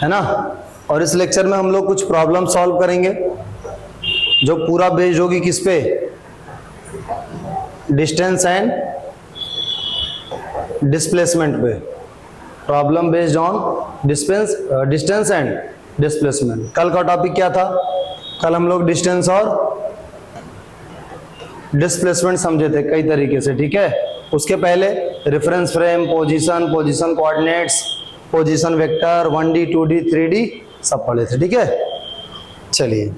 है ना। और इस लेक्चर में हम लोग कुछ प्रॉब्लम सॉल्व करेंगे जो पूरा बेस्ड होगी किस पे, डिस्टेंस एंड डिस्प्लेसमेंट पे। Problem based on distance and displacement. कल का टॉपिक क्या था? कल हम लोग डिस्टेंस और डिस्प्लेसमेंट समझे थे कई तरीके से, ठीक है। उसके पहले reference frame, position coordinates, position vector, 1D 2D 3D सब पढ़े थे, ठीक है। चलिए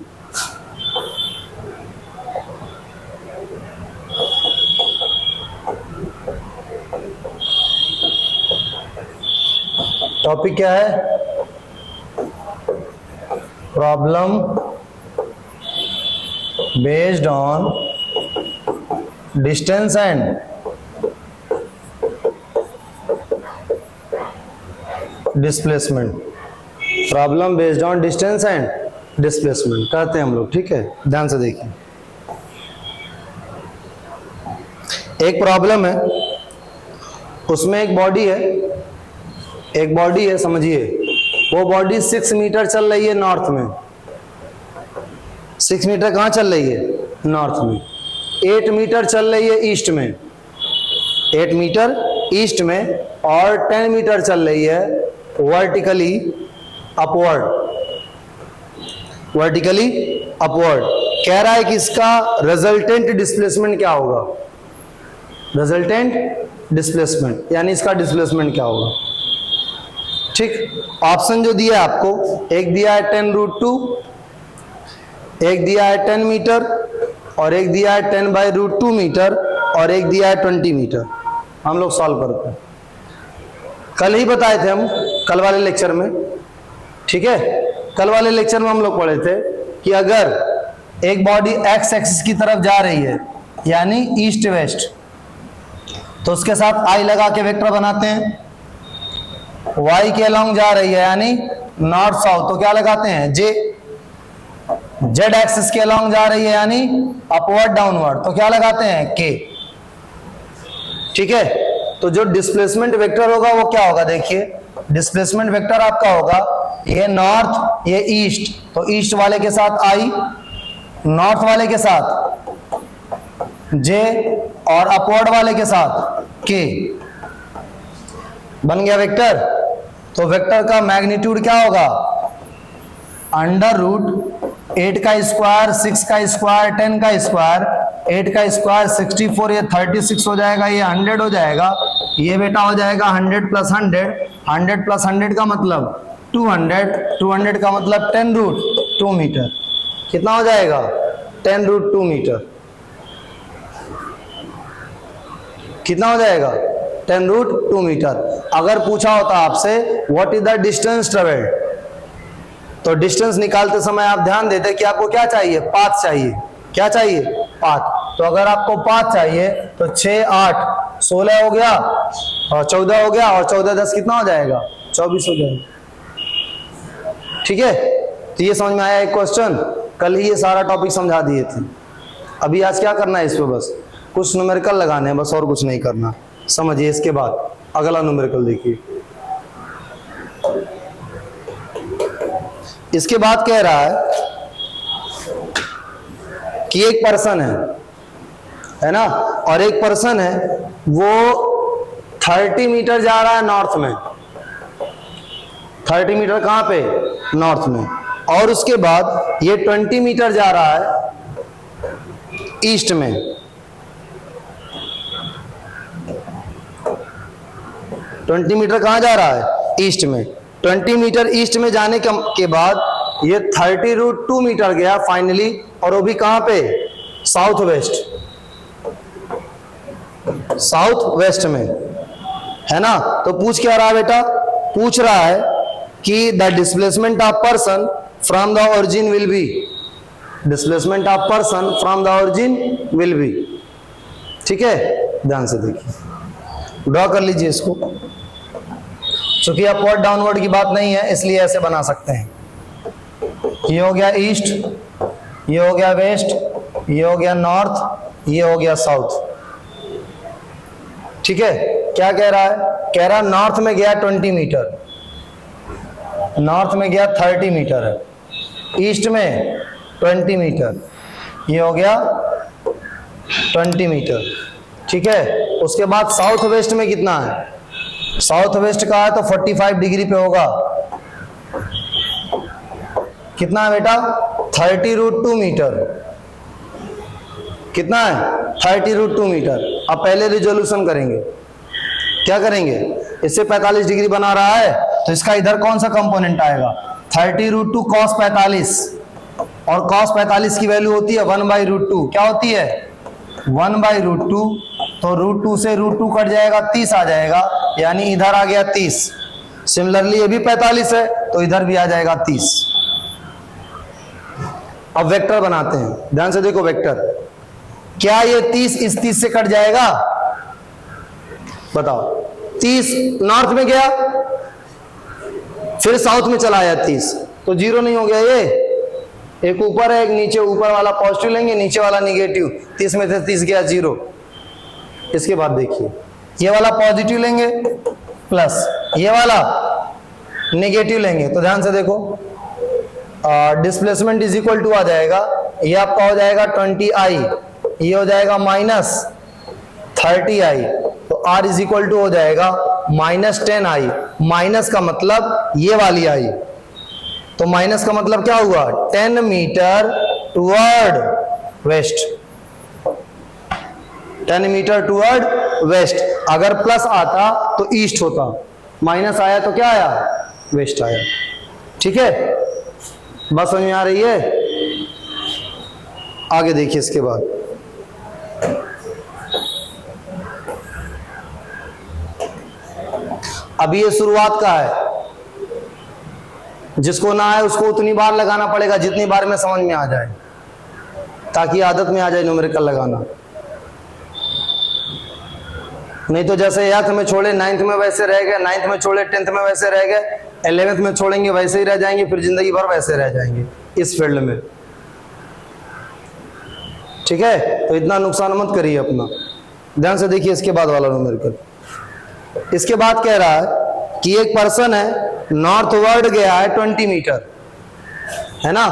टॉपिक क्या है? Problem based on distance and displacement. Problem based on distance and displacement कहते हैं हम लोग, ठीक है। ध्यान से देखिए, एक प्रॉब्लम है, उसमें एक बॉडी है समझिए। वो बॉडी 6 मीटर चल रही है नॉर्थ में। 6 मीटर कहाँ चल रही है? नॉर्थ में। 8 मीटर चल रही है ईस्ट में, 8 मीटर ईस्ट में, और 10 मीटर चल रही है वर्टिकली अपवर्ड। कह रहा है कि इसका रिजल्टेंट डिस्प्लेसमेंट क्या होगा? रिजल्टेंट डिस्प्लेसमेंट यानी इसका डिस्प्लेसमेंट क्या होगा, ठीक। ऑप्शन जो दिया है आपको, एक दिया है 10√2, एक दिया है 10 मीटर, और एक दिया है 10/√2 मीटर, और एक दिया है 20 मीटर। हम लोग सॉल्व करते हैं। कल ही बताए थे हम, कल वाले लेक्चर में, ठीक है। कल वाले लेक्चर में हम लोग पढ़े थे कि अगर एक बॉडी एक्स एक्सिस की तरफ जा रही है यानी ईस्ट वेस्ट, तो उसके साथ आई लगा के वेक्टर बनाते हैं। वाई के अलोंग जा रही है यानी नॉर्थ साउथ, तो क्या लगाते हैं? जे। जेड एक्सिस के अलोंग जा रही है यानी अपवर्ड डाउनवर्ड, तो क्या लगाते हैं? के, ठीक है। तो जो डिस्प्लेसमेंट वेक्टर होगा वो क्या होगा? देखिए, डिस्प्लेसमेंट वेक्टर आपका होगा, ये नॉर्थ ये ईस्ट, तो ईस्ट वाले के साथ आई, नॉर्थ वाले के साथ जे, और अपवर्ड वाले के साथ के। बन गया वेक्टर। तो वेक्टर का मैग्नीट्यूड क्या होगा? √8 का स्क्वायर, 6 का स्क्वायर, 10 का स्क्वायर, 8 का स्क्वायर 64, ये 36 हो जाएगा, ये 100 हो जाएगा, ये बेटा हो जाएगा 100 + 100, 100 + 100 का मतलब 200, 200 का मतलब 10√2 मीटर। कितना हो जाएगा? 10√2 मीटर। कितना हो जाएगा? 10√2 मीटर। अगर पूछा होता आपसे what is the distance travelled, तो डिस्टेंस निकालते समय आप ध्यान देते कि आपको क्या चाहिए? पाथ चाहिए। क्या चाहिए? पाथ। तो अगर आपको पाथ चाहिए तो 6 8 16 हो गया, और 14 हो गया, और 14 10 कितना हो जाएगा? 24 हो जाएगा, ठीक है। तो ये समझ में आया एक क्वेश्चन। कल ही ये सारा टॉपिक समझा दिए थे। अभी आज क्या करना है? इस पे बस कुछ न्यूमेरिकल लगाने हैं, बस और कुछ नहीं करना। समझिए। इसके बाद अगला न्यूमेरिकल देखिए। इसके बाद कह रहा है कि एक पर्सन है ना, और एक पर्सन है वो 30 मीटर जा रहा है नॉर्थ में। 30 मीटर कहां पे? नॉर्थ में। और उसके बाद ये 20 मीटर जा रहा है ईस्ट में। 20 मीटर कहां जा रहा है? ईस्ट में। 20 मीटर ईस्ट में जाने के बाद ये 30√2 मीटर गया फाइनली, और वो भी कहां पे? साउथ वेस्ट में, है ना। तो पूछ क्या रहा है बेटा? पूछ रहा है कि the displacement of person from the origin will be. Displacement of person from the origin will be, ठीक है। ध्यान से देखिए, ड्रॉ कर लीजिए इसको। चूंकि अपवर्ड डाउनवर्ड की बात नहीं है इसलिए ऐसे बना सकते हैं। ये हो गया ईस्ट, ये हो गया वेस्ट, ये हो गया नॉर्थ, ये हो गया साउथ, ठीक है। क्या कह रहा है? कह रहा नॉर्थ में गया 20 मीटर, नॉर्थ में गया 30 मीटर है, ईस्ट में 20 मीटर, ये हो गया 20 मीटर। ठीक है, उसके बाद साउथ वेस्ट में कितना है, साउथ वेस्ट का है तो 45 डिग्री पे होगा। कितना है बेटा, 30√2 मीटर। कितना है, 30√2 मीटर। अब पहले रिजोल्यूशन करेंगे, क्या करेंगे, इससे 45 डिग्री बना रहा है तो इसका इधर कौन सा कंपोनेंट आएगा, 30√2 cos 45, और cos 45 की वैल्यू होती है 1/√2। क्या होती है, 1/√2, तो √2 से √2 कट जाएगा, 30 आ जाएगा, यानी इधर आ गया 30। सिमिलरली ये भी 45 है तो इधर भी आ जाएगा 30। अब वेक्टर बनाते हैं, ध्यान से देखो वेक्टर, क्या ये 30 इस 30 से कट जाएगा, बताओ। 30 नॉर्थ में गया, फिर साउथ में चला आया 30, तो जीरो नहीं हो गया, ये एक ऊपर है एक नीचे, ऊपर वाला पॉजिटिव लेंगे, नीचे वाला निगेटिव, 30 में से 30 गया जीरो। इसके बाद देखिए, ये वाला पॉजिटिव लेंगे प्लस ये वाला निगेटिव लेंगे, तो ध्यान से देखो, डिस्प्लेसमेंट इज इक्वल टू आ जाएगा, ये आपका हो जाएगा 20i, ये हो जाएगा -30i, तो r इज इक्वल टू हो जाएगा -10i। माइनस का मतलब ये वाली आई, तो माइनस का मतलब क्या हुआ, 10 metre toward west, 10 metre toward west. अगर प्लस आता तो ईस्ट होता, माइनस आया तो क्या आया, वेस्ट आया। ठीक है, बात समझ में आ रही है। आगे देखिए इसके बाद, अभी ये शुरुआत का है, जिसको ना है उसको उतनी बार लगाना पड़ेगा जितनी बार में समझ में आ जाए, ताकि आदत में आ जाए न्यूमेरिकल लगाना। नहीं तो जैसे 8th में छोड़े 9th में वैसे रह गए, 9th में छोड़े 10th में वैसे रह गए, 11th में छोड़ेंगे वैसे ही रह जाएंगे, फिर जिंदगी भर वैसे रह जाएंगे इस फील्ड में। ठीक है, तो इतना नुकसान मत करिए अपना। ध्यान से देखिए इसके बाद वाला न्यूमेरिकल। इसके बाद कह रहा है कि एक पर्सन है, नॉर्थ वर्ड गया है 20 मीटर, है ना,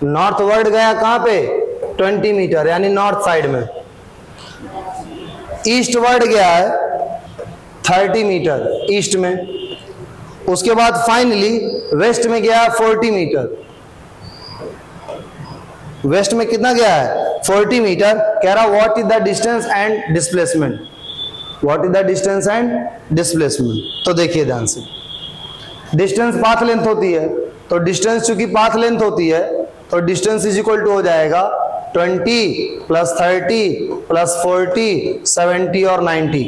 नॉर्थ वर्ड गया कहां पे, 20 मीटर, यानी नॉर्थ साइड में। ईस्ट वर्ड गया है 30 मीटर ईस्ट में। उसके बाद फाइनली वेस्ट में गया है 40 मीटर। वेस्ट में कितना गया है, 40 मीटर। कह रहा what is the distance and displacement, what is the distance and displacement. तो देखिए ध्यान से, डिस्टेंस पाथ लेंथ होती है, तो डिस्टेंस चूंकि पाथ लेंथ होती है तो डिस्टेंस इज इक्वल टू हो जाएगा 20 प्लस 30 प्लस 40 70 और 90।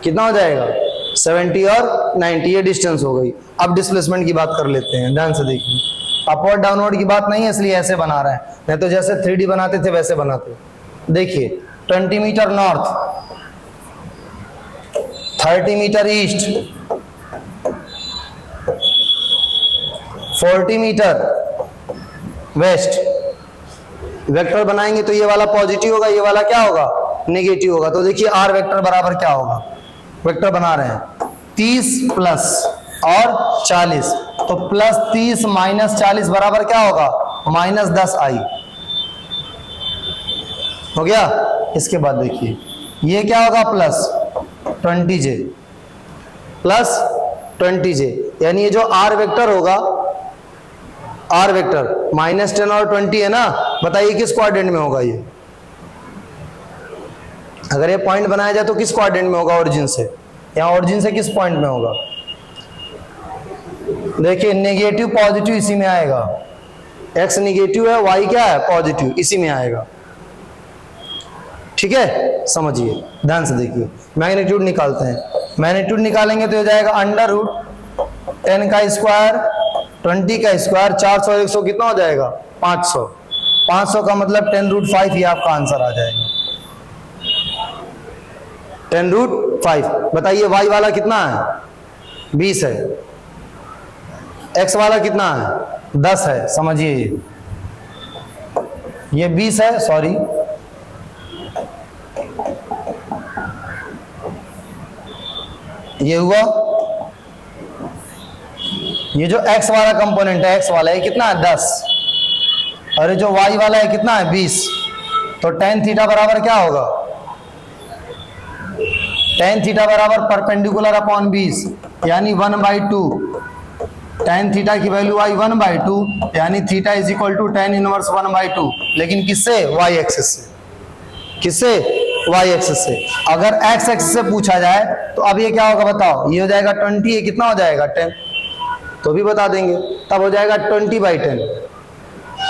कितना हो जाएगा, 70 और 90, ये डिस्टेंस हो गई। अब डिस्प्लेसमेंट की बात कर लेते हैं, ध्यान से देखिए। अपवर्ड डाउनवर्ड की बात नहीं है इसलिए ऐसे बना रहे हैं, नहीं तो जैसे 3D बनाते थे वैसे बनाते। देखिए 20 metre north, 30 metre east, 40 metre west. Vector बनाएंगे तो ये वाला पॉजिटिव होगा, ये वाला क्या होगा, नेगेटिव होगा। तो देखिए आर वेक्टर बराबर क्या होगा, वेक्टर बना रहे हैं 30 प्लस और 40, तो प्लस 30 माइनस 40 बराबर क्या होगा, -10i। हो गया। इसके बाद देखिए ये क्या होगा, प्लस 20j, प्लस 20j, यानी ये जो आर वेक्टर होगा, आर वेक्टर -10 और 20 है ना, बताइए किस क्वाड्रेंट में होगा ये। अगर ये पॉइंट बनाया जाए तो किस क्वाड्रेंट में होगा, ओरिजिन से, या ओरिजिन से किस पॉइंट में होगा। देखिए नेगेटिव पॉजिटिव इसी में आएगा, x नेगेटिव है, y क्या है, पॉजिटिव, इसी में आएगा। ठीक है, समझिए ध्यान से देखिए। मैग्नीट्यूड निकालते हैं, मैग्नीट्यूड निकालेंगे तो हो जाएगा √10 का स्क्वायर 20 का स्क्वायर, 400 100 कितना हो जाएगा, 500। 500 का मतलब 10√5, ये आपका आंसर आ जाएगा 10√5। बताइए y वाला कितना है, 20 है, x वाला कितना है, 10 है। समझिए ये 20 है, सॉरी ये हुआ ये जो x वाला कंपोनेंट है, x वाला है कितना है 10, और ये जो y वाला है कितना है 20। तो tan थीटा बराबर क्या होगा, tan थीटा बराबर परपेंडिकुलर अपॉन 20 यानी 1/2। tan थीटा की वैल्यू आई 1/2 यानी theta is equal to tan inverse 1/2, लेकिन किससे, y एक्सिस से। किससे, y एक्सिस से। अगर x एक्सिस से पूछा जाए तो अब ये क्या होगा बताओ, ये हो जाएगा 20, ये कितना हो जाएगा 10, तो भी बता देंगे। तब हो जाएगा 20/10,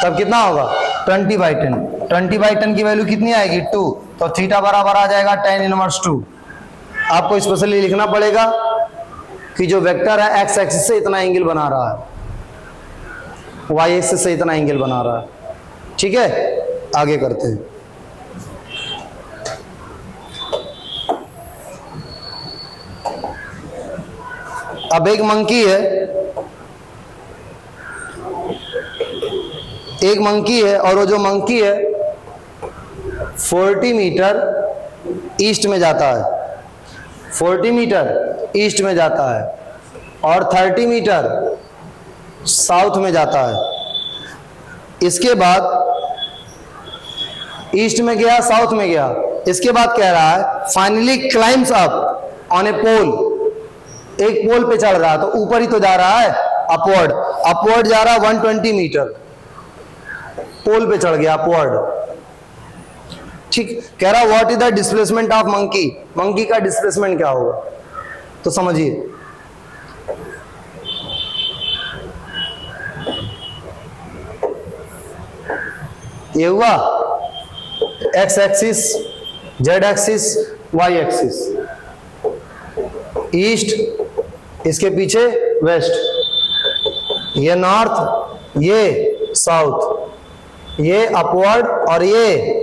तब कितना होगा 20/10। 20/10 की वैल्यू कितनी आएगी 2, तो थीटा बराबर आ जाएगा tan इनवर्स 2। आपको स्पेशली लिखना पड़ेगा कि जो वेक्टर है x एक्सिस से इतना एंगल बना रहा है, y एक्सिस से इतना एंगल बना रहा है। ठीक है, आगे करते हैं। अब एक मंकी है, एक मंकी है, और वो जो मंकी है 40 मीटर ईस्ट में जाता है, 40 मीटर ईस्ट में जाता है और 30 मीटर साउथ में जाता है। इसके बाद ईस्ट में गया, साउथ में गया, इसके बाद कह रहा है फाइनली क्लाइम्स अप ऑन ए पोल, एक पोल पे चढ़ रहा है, तो ऊपर ही तो जा रहा है, अपवर्ड, अपवर्ड जा रहा है 120 मीटर, पोल पे चढ़ गया अपवर्ड। ठीक, कह रहा what is the displacement of monkey, monkey का डिस्प्लेसमेंट क्या होगा, तो समझिए। ये हुआ x axis, z axis, y axis, east, इसके पीछे वेस्ट, ये नॉर्थ, ये साउथ, ये अपवर्ड और ये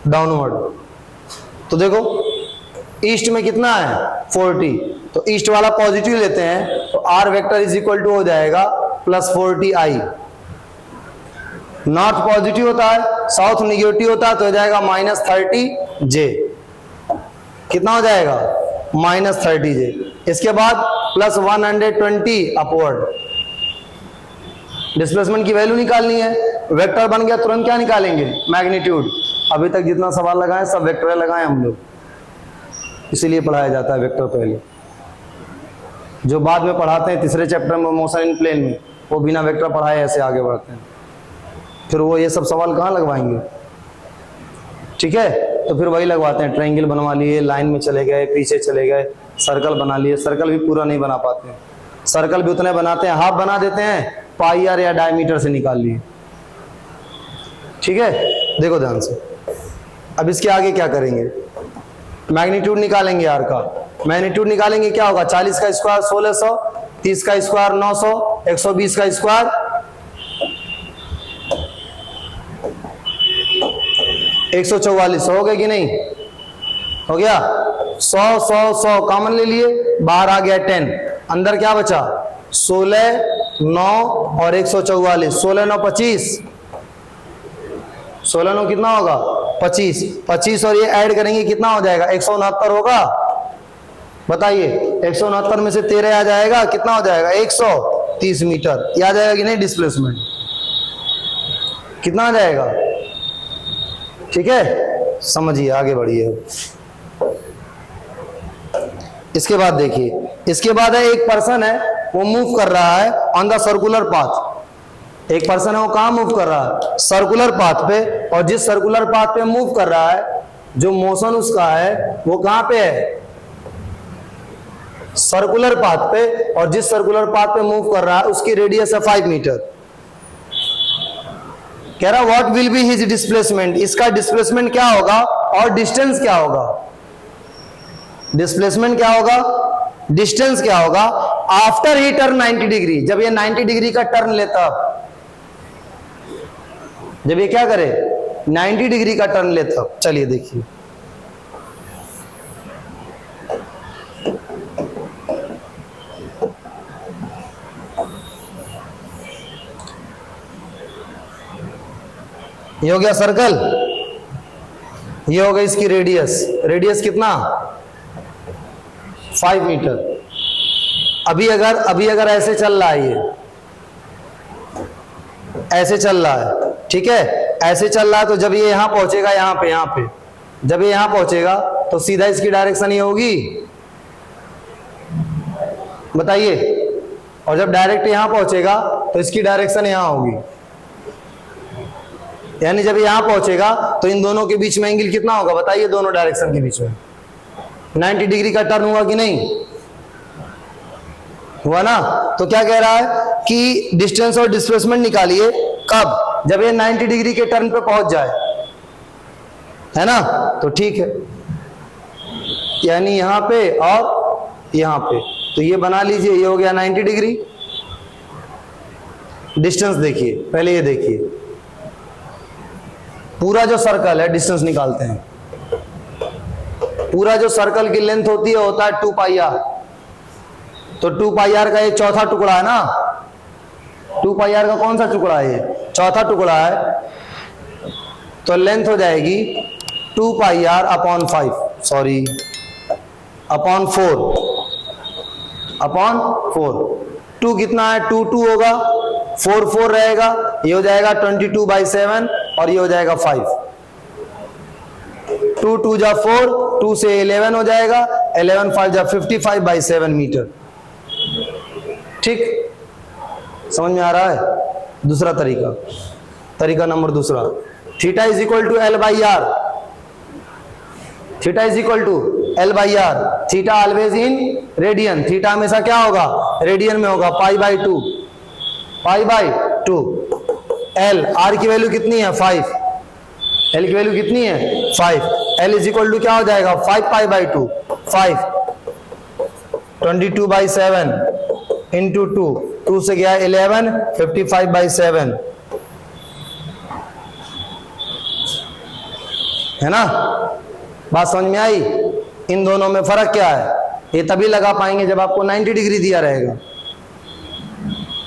डाउनवर्ड। तो देखो ईस्ट में कितना है 40, तो ईस्ट वाला पॉजिटिव लेते हैं, तो R vector is equal to हो जाएगा +40i। नॉर्थ पॉजिटिव होता है, साउथ निगेटिव होता है, तो हो जाएगा -30j। कितना हो जाएगा -30j। इसके बाद +120 अपवर्ड। डिस्प्लेसमेंट की वैल्यू निकालनी है, वेक्टर बन गया, तुरंत क्या निकालेंगे, मैग्नीट्यूड। अभी तक जितना सवाल लगाए सब वेक्टर लगाए हम लोग, इसीलिए पढ़ाया जाता है वेक्टर पहले। जो बाद में पढ़ाते हैं तीसरे चैप्टर में मोशन इन प्लेन में, वो बिना वेक्टर पढ़ाए ऐसे आगे बढ़ते हैं, फिर वो ये सब सवाल कहाँ लगवाएंगे। ठीक है, तो फिर वही लगवाते हैं, ट्रायंगल बनवा लिए, लाइन में चले गए, पीछे चले गए, सर्कल बना लिए, सर्कल भी पूरा नहीं बना पाते हैं, सर्कल भी उतने बनाते हैं, हाफ बना देते हैं, पाई आर या डायमीटर से निकाल लिए। ठीक है, देखो ध्यान से। अब इसके आगे क्या करेंगे, मैग्नीट्यूड निकालेंगे आर का। मैग्नीट्यूड निकालेंगे, क्या होगा 40 का स्क्वायर 1600, 30 का स्क्वायर 900, 120 का स्क्वायर 144। हो गया कि नहीं, हो गया। 100 100 100 कॉमन ले लिए, बाहर आ गया 10, अंदर क्या बचा 16 9 और 144, 16 9 25, 16 9 कितना होगा 25, 25 और ये ऐड करेंगे कितना हो जाएगा 169 होगा। बताइए 169 में से 13 आ जाएगा, कितना हो जाएगा 130 मीटर। ये आ जाएगा कि नहीं डिस्प्लेसमेंट, कितना आ जाएगा। ठीक है, समझिए, आगे बढ़िए। इसके बाद देखिए, इसके बाद है एक पर्सन है, वो मूव कर रहा है ऑन द सर्कुलर पाथ। एक पर्सन है, वो कहां मूव कर रहा है, सर्कुलर पाथ पे, और जिस सर्कुलर पाथ पे मूव कर रहा है, जो मोशन उसका है वो कहां पे है, सर्कुलर पाथ पे, और जिस सर्कुलर पाथ पे मूव कर रहा है उसकी रेडियस है 5 मीटर। कह रहा what will be his displacement, इसका डिस्प्लेसमेंट क्या होगा और डिस्टेंस क्या होगा। डिस्प्लेसमेंट क्या होगा, डिस्टेंस क्या होगा आफ्टर ही टर्न 90 डिग्री, जब ये 90 डिग्री का टर्न लेता, जब ये क्या करे 90 डिग्री का टर्न लेता। चलिए देखिए, ये हो गया सर्कल, ये हो गई इसकी रेडियस। रेडियस कितना 5 मीटर। अभी अगर ऐसे चल रहा है, ये ऐसे चल रहा है, ठीक है, ऐसे चल रहा है, तो जब ये यहां पहुंचेगा, यहाँ पे जब ये यहां पहुंचेगा तो सीधा इसकी डायरेक्शन ये होगी, बताइए। और जब डायरेक्ट यहां पहुंचेगा तो इसकी डायरेक्शन यहां होगी, यानी जब यहां पहुंचेगा तो इन दोनों के बीच में एंगल कितना होगा, बताइए, दोनों डायरेक्शन के बीच में 90 डिग्री का टर्न हुआ कि नहीं हुआ ना। तो क्या कह रहा है कि डिस्टेंस और डिस्प्लेसमेंट निकालिए, कब, जब ये 90 डिग्री के टर्न पे पहुंच जाए, है ना। तो ठीक है, यानी यहां पे और यहां पे, तो ये बना लीजिए, ये हो गया 90 डिग्री। डिस्टेंस देखिए, पहले ये देखिए, पूरा जो सर्कल है, डिस्टेंस निकालते हैं, पूरा जो सर्कल की लेंथ होती है होता है 2 पाई आर। तो 2 पाई आर का ये चौथा टुकड़ा है ना, 2 पाई आर का कौन सा टुकड़ा है, ये चौथा टुकड़ा है। तो लेंथ हो जाएगी 2 पाई आर अपॉन 5, सॉरी अपॉन 4 2 कितना है, 2 होगा, 4 रहेगा, ये हो जाएगा 22/7 और ये हो जाएगा 5। 2 2 जा 4, 2 से 11 हो जाएगा, 11 5 जा 55/7 मीटर। ठीक, समझ में आ रहा है। दूसरा तरीका नंबर दूसरा, theta is equal to L by R, theta is equal to L by R, theta always in radian, theta हमेशा क्या होगा, रेडियन में होगा, π/2, L, R की वैल्यू कितनी है 5, L की वैल्यू कितनी है 5, L इज इक्वल टू क्या हो जाएगा 5π/2, 5 22/7 इंटू 2 से गया 11, 55/7, है ना। बात समझ में आई। इन दोनों में फर्क क्या है, ये तभी लगा पाएंगे जब आपको 90 डिग्री दिया रहेगा,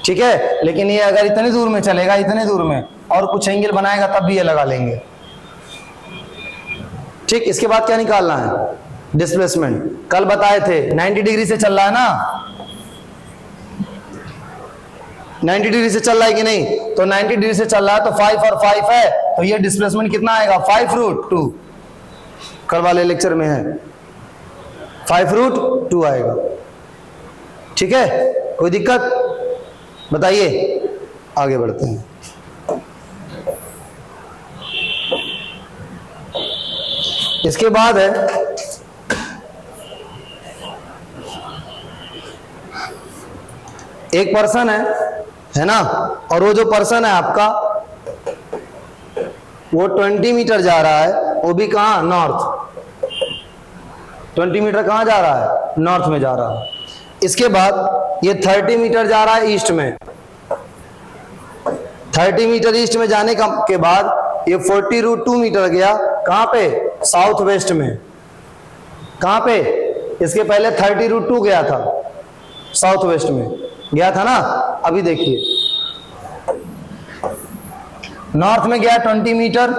ठीक है। लेकिन ये अगर इतने दूर में चलेगा, इतने दूर में, और कुछ एंगल बनाएगा तब भी ये लगा लेंगे, ठीक। इसके बाद क्या निकालना है, डिस्प्लेसमेंट। कल बताए थे 90 डिग्री से चल रहा है ना, 90 डिग्री से चल रहा है कि नहीं, तो 90 डिग्री से चल रहा है तो 5 और 5 है, तो ये डिस्प्लेसमेंट कितना आएगा 5√2, कल वाले लेक्चर में है 5√2 आएगा, ठीक है। कोई दिक्कत, बताइए, आगे बढ़ते हैं। इसके बाद है एक पर्सन है ना, और वो जो पर्सन है आपका वो 20 मीटर जा रहा है, वो भी कहां, नॉर्थ। 20 मीटर कहां जा रहा है, नॉर्थ में जा रहा है। इसके बाद ये 30 मीटर जा रहा है ईस्ट में, 30 मीटर ईस्ट में जाने के बाद ये 40√2 मीटर गया कहां पे, साउथ वेस्ट में। कहां पे, इसके पहले 30√2 गया था, साउथ वेस्ट में गया था ना। अभी देखिए, नॉर्थ में गया 20 मीटर,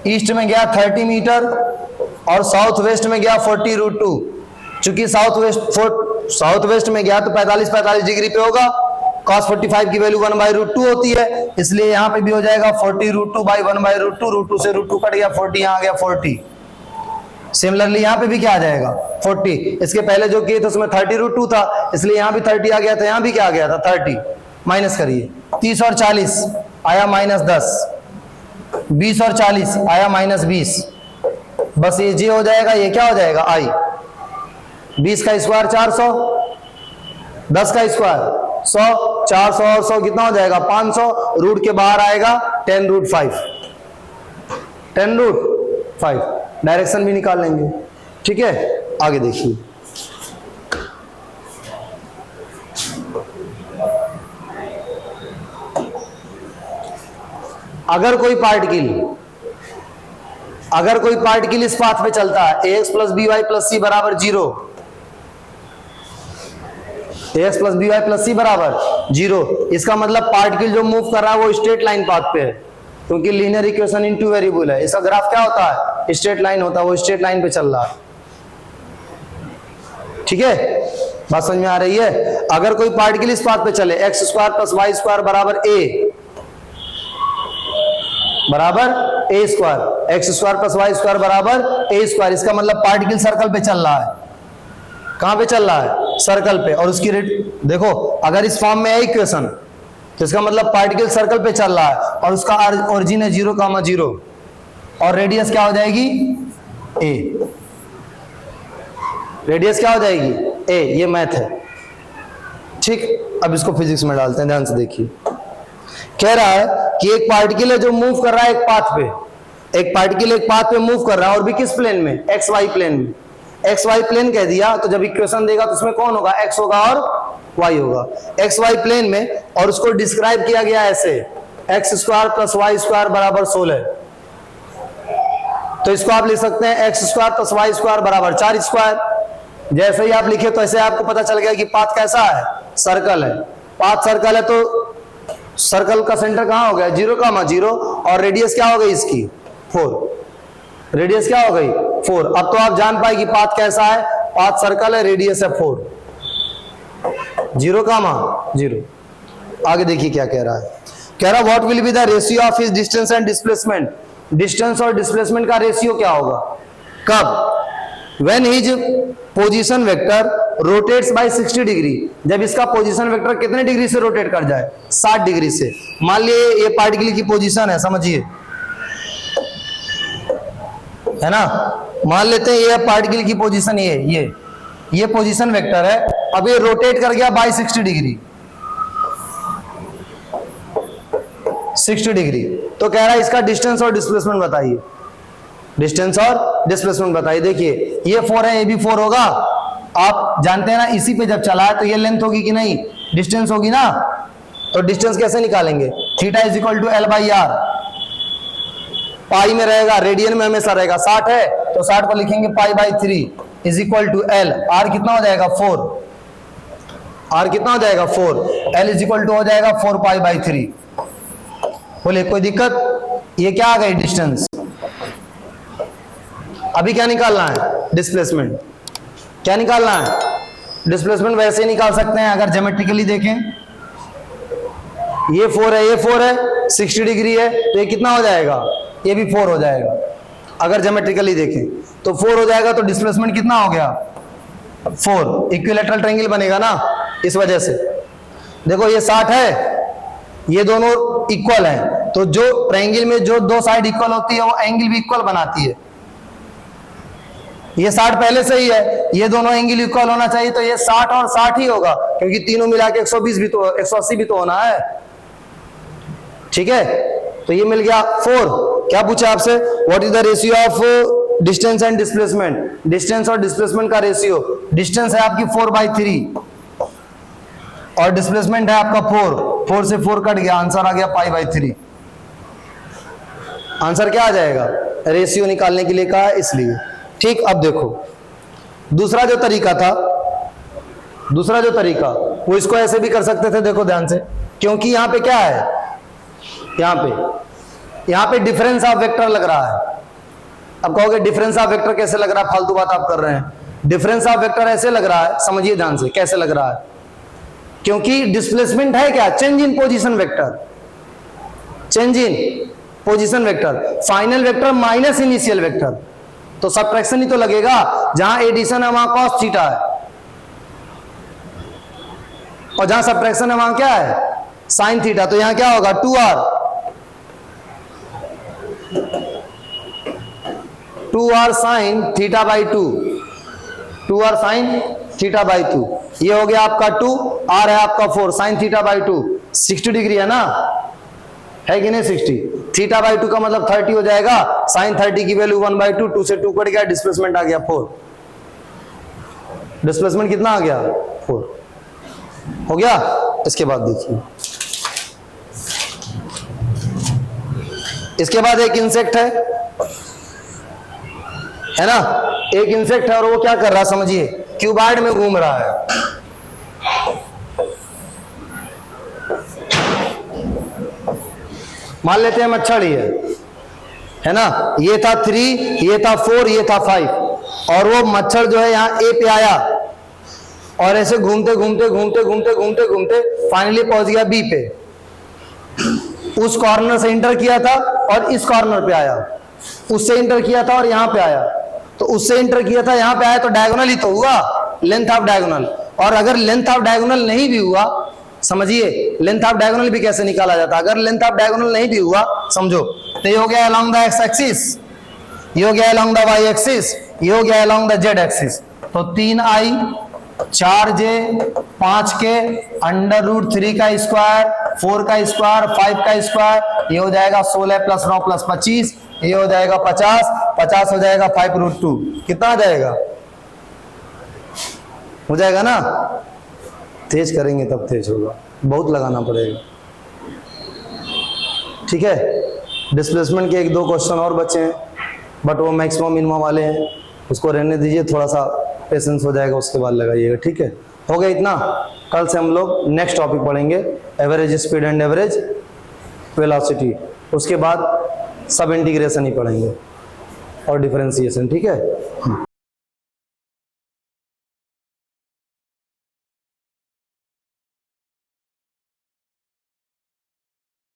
ईस्ट में गया 30 मीटर, और साउथ वेस्ट में गया 40√2। चूंकि साउथ वेस्ट में गया तो 45 डिग्री पे होगा, cos 45 की वैल्यू 1/√2 होती है, इसलिए यहां पे भी हो जाएगा 40√2/1/√2, √2 से √2 कट गया, 40 यहां आ गया 40। सिमिलरली यहां पे भी क्या आ जाएगा 40। इसके पहले जो किए थे उसमें 30√2 था, इसलिए यहां भी 30 आ गया था, यहां भी क्या आ गया था 30। माइनस करिए, 30 और 40 आया -10, 20 और 40 आया -20, बस ये जे हो जाएगा, ये क्या हो जाएगा i। 20 का स्क्वायर 400, 10 का स्क्वायर 100, 400 और 100 कितना हो जाएगा 500, रूट के बाहर आएगा 10√5, 10√5। डायरेक्शन भी निकाल लेंगे, ठीक है। आगे देखिए, अगर कोई पार्टिकल इस पाथ पे चलता है, ax + by + c बराबर 0, ax + by + c बराबर 0, इसका मतलब पार्टिकल जो मूव कर रहा है वो स्ट्रेट लाइन पाथ पे है, क्योंकि लीनियर इक्वेशन इन 2 वेरिएबल है। इसका ग्राफ क्या होता है, स्ट्रेट लाइन होता है, वो स्ट्रेट लाइन पे चल रहा है, ठीक है। बात समझ में आ रही है? अगर कोई पार्टिकल इस पाथ पे चले x square plus y square बराबर a square, x square plus y square बराबर a स्क्वायर, इसका मतलब पार्टिकल सर्कल पे चल रहा है। कहां पे चल रहा है? सर्कल पे। और उसकी रेट देखो, अगर इस फॉर्म में है इक्वेशन तो इसका मतलब पार्टिकल सर्कल पे चल रहा है और उसका ओरिजिन है 0,0 और रेडियस क्या हो जाएगी? a। रेडियस क्या हो जाएगी? a। ये मैथ है, ठीक। अब इसको फिजिक्स में डालते हैं, ध्यान से देखिए। कह रहा है कि एक पार्टिकल है जो मूव कर रहा है एक पाथ पे, एक पार्टिकल एक पाथ पे मूव कर रहा है और भी किस प्लेन में? एक्स वाई प्लेन में। एक्स वाई प्लेन कह दिया तो जब इक्वेशन देगा तो उसमें कौन होगा? एक्स होगा और वाई होगा, एक्स वाई प्लेन में। और उसको डिस्क्राइब किया गया ऐसे, x square plus y square बराबर 16। तो इसको आप लिख सकते हैं x square plus y square बराबर 4 स्क्वायर। जैसे ही आप लिखे तो ऐसे आपको पता चल गया कि पाथ कैसा है? सर्कल है। पाथ सर्कल है तो सर्कल का सेंटर कहां हो गया? 0,0 और रेडियस क्या हो गई इसकी? 4। रेडियस क्या हो गई? 4। अब तो आप जान पाए कि पाथ कैसा है? पाथ सर्कल है, रेडियस है 4, 0,0। आगे देखिए क्या कह रहा है। कह रहा what will be the ratio of his distance and displacement. Distance और डिस्प्लेसमेंट का रेशियो क्या होगा? कब? When his position vector rotates by 60 degree. जब इसका पोजीशन वेक्टर कितने डिग्री से रोटेट कर जाए? 60 डिग्री से। मान लिए ये पार्टिकल की पोजीशन है, समझिए, है ना। मान लेते हैं ये पार्टिकल की पोजीशन ये पोजीशन वेक्टर है। अब ये रोटेट कर गया बाय 60 डिग्री, 60 डिग्री। तो कह रहा है इसका डिस्टेंस और डिस्प्लेसमेंट बताइए। डिस्टेंस और डिस्प्लेसमेंट बताइए। देखिए ये 4 है, ये भी 4 होगा। आप जानते हैं ना, इसी पे जब चला है तो ये लेंथ होगी कि नहीं? डिस्टेंस होगी ना। तो डिस्टेंस कैसे निकालेंगे? Theta is equal to L by R. Pi में रहेगा, रेडियन में हमेशा रहेगा। 60 है तो 60 को लिखेंगे pi by 3 is equal to L. R कितना हो जाएगा? 4। आर कितना हो जाएगा? 4। एल इज इक्वल टू हो जाएगा 4 पाई बाई 3। बोले कोई दिक्कत? ये क्या आ गई? डिस्टेंस। अभी क्या निकालना है? डिस्प्लेसमेंट। क्या निकालना है? डिस्प्लेसमेंट वैसे ही निकाल सकते हैं अगर ज्योमेट्रिकली देखें। ये 4 है, ये 4 है, 60 डिग्री है तो ये कितना हो जाएगा? ये भी 4 हो जाएगा। अगर ज्योमेट्रिकली देखें तो 4 हो जाएगा। तो डिस्प्लेसमेंट कितना हो गया? 4। इक्विलैटरल ट्रायंगल बनेगा ना, इस वजह से। देखो ये 60 है, ये दोनों इक्वल हैं, तो जो ट्रायंगल में जो दो साइड इक्वल होती है वो एंगल भी इक्वल बनाती है। ये 60 पहले से ही है, ये दोनों एंगल इक्वल होना चाहिए, तो ये 60 और 60 ही होगा, क्योंकि तीनों मिला के 120 भी तो 180 भी तो होना है। ठीक है, तो ये मिल गया 4। क्या पूछा आपसे? What is the ratio of distance and displacement. Distance और डिस्प्लेसमेंट का रेशियो। डिस्टेंस है आपकी 4/3 और डिस्प्लेसमेंट है आपका 4 से 4 कट गया, आंसर आ गया π/3। आंसर क्या आ जाएगा? रेशियो निकालने के लिए कहा है इसलिए। ठीक, अब देखो दूसरा जो तरीका था, दूसरा जो तरीका वो इसको ऐसे भी कर सकते थे। देखो ध्यान से, क्योंकि यहां पे क्या है? यहां पे डिफरेंस ऑफ वेक्टर लग रहा है। अब कहोगे डिफरेंस ऑफ वेक्टर कैसे लग रहा है? फालतू बात आप कर रहे हैं। डिफरेंस ऑफ वेक्टर ऐसे लग रहा है, समझिए ध्यान से कैसे लग रहा है। क्योंकि डिस्प्लेसमेंट है क्या? Change in position vector. Change in position vector, final vector minus initial vector, तो सब्ट्रैक्शन ही तो लगेगा। जहां एडिशन है वहां cos थीटा है, और जहां सब्ट्रैक्शन है वहां क्या है? sin theta. तो यहां क्या होगा? 2r sin theta by 2, 2r sin theta by 2। ये हो गया आपका 2, r है आपका 4, sin थीटा बाई 2 60 डिग्री है ना, है कि नहीं? 60। थीटा बाई 2 का मतलब 30 हो जाएगा। sin 30 की वैल्यू 1/2, 2 से 2 कट गया, डिस्प्लेसमेंट आ गया 4। डिस्प्लेसमेंट कितना आ गया? 4 हो गया। इसके बाद देखिए, इसके बाद एक इंसेक्ट है ना, एक इंसेक्ट है और वो क्या कर रहा है? समझिए, क्यूबॉइड में घूम रहा है। मान लेते हैं मच्छर ही है ना। ये था 3, ये था 4, ये था 5, और वो मच्छर जो है यहाँ ए पे आया और ऐसे घूमते घूमते घूमते घूमते घूमते घूमते फाइनली पहुंच गया बी पे। उस कॉर्नर से इंटर किया था और इस कॉर्नर पे आया, उससे इंटर किया था और यहां पे आया, तो उससे इंटर किया था यहां पे आया, तो डायगोनल ही तो हुआ, लेंथ ऑफ डायगोनल। और अगर लेंथ ऑफ डायगोनल नहीं भी हुआ, समझिए लेंथ ऑफ डायगोनल भी कैसे निकाला जाता है। अगर लेंथ ऑफ डायगोनल नहीं भी हुआ, समझो, तो ये हो गया अलोंग द एक्स एक्सिस, ये हो गया अलोंग द वाई एक्सिस, ये हो गया अलोंग द जेड एक्सिस। तो 3i 4j 5k √3 का स्क्वायर, 4 का स्क्वायर, 5 का स्क्वायर, ये हो जाएगा 16 + 9 + 25, ये हो जाएगा 50, 50 हो जाएगा 5√2। कितना आ जाएगा? हो जाएगा ना? तेज करेंगे तब तेज होगा, बहुत लगाना पड़ेगा। ठीक है, डिस्प्लेसमेंट के 1-2 क्वेश्चन और बचे हैं, बट वो मैक्सिमम मिनिमम वाले हैं, उसको रहने दीजिए, थोड़ा सा पेशेंस हो जाएगा, उसके बाद लगाइएगा। ठीक है, हो गया इतना। कल से हम लोग नेक्स्ट टॉपिक पढ़ेंगे, average speed and average velocity. उसके बाद सब इंटीग्रेशन ही पढ़ेंगे और डिफरेंशिएशन। ठीक है।